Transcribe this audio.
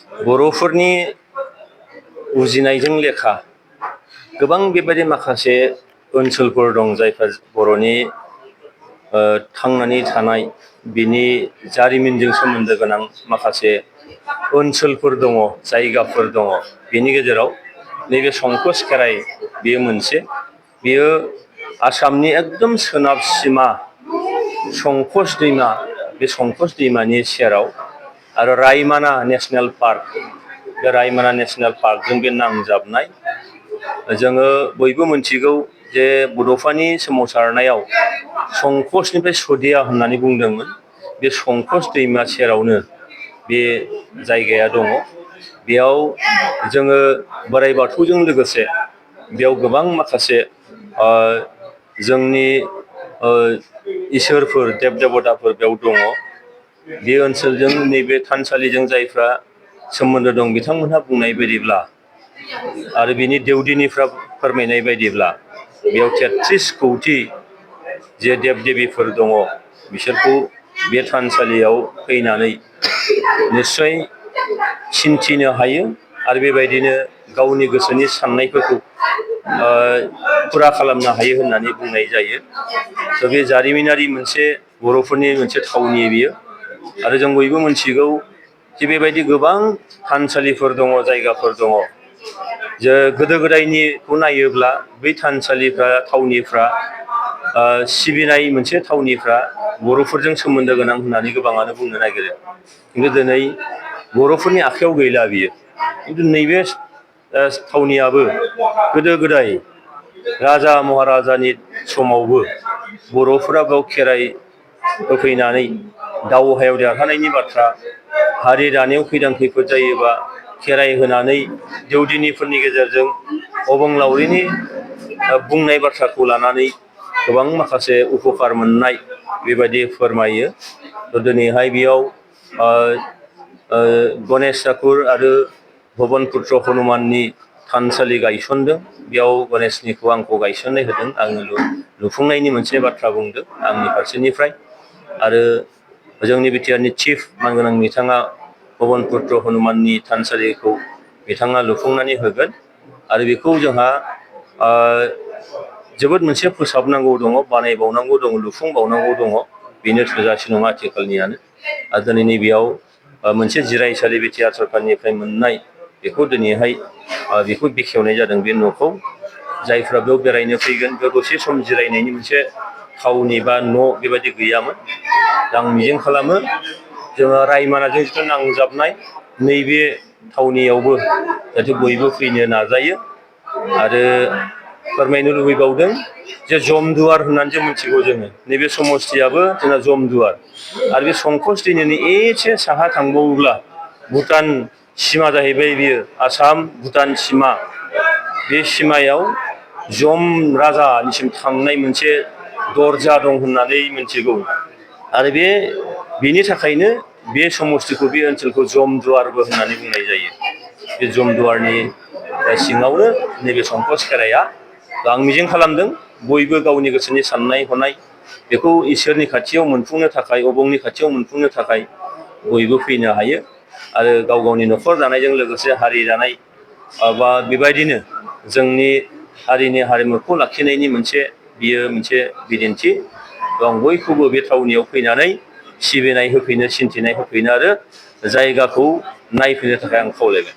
बर'फोरनि उजिनायजों लेखा गोबां बेबायदि माखासे ओनसोलफोर दं जायफोर बर'नि थांनानै थानाय बिनि जारिमिनजों सोमोन्दो गोनां माखासे ओनसोलफोर दङ, जायगाफोर दङ। बेनि गेजेराव नैबे संकस खेराइ बेयो मोनसे। बेयो आसामनि एकदम सोनाब सिमा संकस दैमा, बे संकस दैमानि सेराव आरो रायमना नेशनेल पार्क, बे रायमना नेशनेल पार्कजों बे नांजाबनाय। जोङो बयबो मिथिगौ जे बड'फानि सोमावसारनायाव संकसनिफ्राय सदिया होननानै बुंदोंमोन। बे संकस दैमा सेरावनो बे जायगाया दङ। बेयाव जोङो बोराइ बाथौजों लोगोसे बेयाव गोबां माखासे जोंनि इसोरफोर, देब देबताफोर बेयाव दङ। बे ओनसोलजों नैबे थानसालिजों जायफ्रा सोमोन्दो दं बिथांमोनहा बुंनाय बायदिब्ला आरो बिनि देवदिनिफ्रा फोरमायनाय बायदिब्ला बेयाव 33 कौटि जे देब देबिफोर दङ, बिसोरखौ बे थानसालियाव फैनानै निस्सय सिन्थिनो हायो आरो बेबायदिनो गावनि गोसोनि साननायफोरखौ फुरा खालामनो हायो होननानै बुंनाय जायो। स' बे जारिमिनारि मोनसे बर'फोरनि मोनसे थावनि बियो। आरो जों बयबो मिथिगौ जे बेबायदि गोबां थानसालिफोर दङ, जायगाफोर दङ। जे गोदो गोदायनिखौ नायोब्ला बै थानसालिफ्रा, थावनिफ्रा, सिबिनाय मोनसे थावनिफ्रा बर'फोरजों सोमोन्दो गोनां होननानै गोबाङानो बुंनो नागिरो। खिन्थु दिनै बर'फोरनि आखायाव गैला बियो। खिन्थु नैबे थावनियाबो गोदो गोदाय राजा महाराजानि समावबो बर'फोरा बेयाव खेराइ होफैनानै दावहायाव देरहानायनि बाथ्रा, हारि दानायाव खैदां खैफोद जायोबा खेराइ होनानै देवदिनिफोरनि गेजेरजों अबंलावरिनि बुंनाय बाथ्राखौ लानानै गोबां माखासे उपकार मोननाय बेबायदि फोरमायो। दिनैहाय बेयाव गणेश ठाकुर आरो भबन पुत्र हनुमाननि थानसालि गायसनदों। बेयाव गणेशनिखौ आंखौ गायसननाय होदों, आङो लुफुंनायनि मोनसे बाथ्रा बुंदों आंनि फारसेनिफ्राय। आरो जोंनि बिटिआरनि चिफ मानगोनां बिथाङा भबन पुत्र हनुमाननि थानसालिखौ बिथाङा लुफुंनानै होगोन। आरो बेखौ जोंहा जोबोद मोनसे फोसाबनांगौ दङ, बानायबावनांगौ दङ, लुफुंबावनांगौ दङ। बेनो थोजासे नङा आथिखालनियानो। आरो दिनै नैबेयाव मोनसे जिरायसालि बिटिआर सरकारनिफ्राय मोननाय, बेखौ दिनैहाय बेखौ बेखेवनाय जादों बे न'खौ। जायफ्रा बेयाव बेरायनो फैगोन बेयाव दसे सम जिरायनायनि मोनसे थावनि बा न' बेबायदि गैयामोन। आं मिजिं खालामो जोङो रायमनाजों जिथु नांजाबनाय नैबे थावनियावबो जाहाथे बयबो फैनो नाजायो। आरो फोरमायनो लुबैबावदों जे जमदुवार होननानै जों मिथिगौ, जोङो नैबे समस्तियाबो जोंना जमदुवार। आरो बे संकस दैमानि एसे साहा थांबावोब्ला भुटान सिमा जाहैबाय बियो, आसाम भुटान सिमा। बे सिमायाव जम राजानिसिम थांनाय मोनसे दरजा दं होननानै मिथिगौ। आरो बेनि थाखायनो बे समस्तिखौ, बे ओनसोलखौ जमदुवारबो होननानै बुंनाय जायो। बे जमदुवारनि सिङावनो नैबे संकस खेराइआ। आं मिजिं खालामदों बयबो गावनि गोसोनि साननाय हनाय बेखौ इसोरनि खाथियाव मोनफुंनो थाखाय, अबंनि खाथियाव मोनफुंनो थाखाय बयबो फैनो हायो। आरो गाव गावनि न'खर दानायजों लोगोसे हारि दानाय बा बेबायदिनो जोंनि हारिनि हारिमुखौ लाखिनायनि मोनसे बियो मोनसे बिदिन्थि। आं बयखौबो बे थावनियाव फैनानै सिबिनाय होफैनो, सिन्थिनाय होफैनो आरो जायगाखौ नायफैनो थाखाय आं खावलायबाय।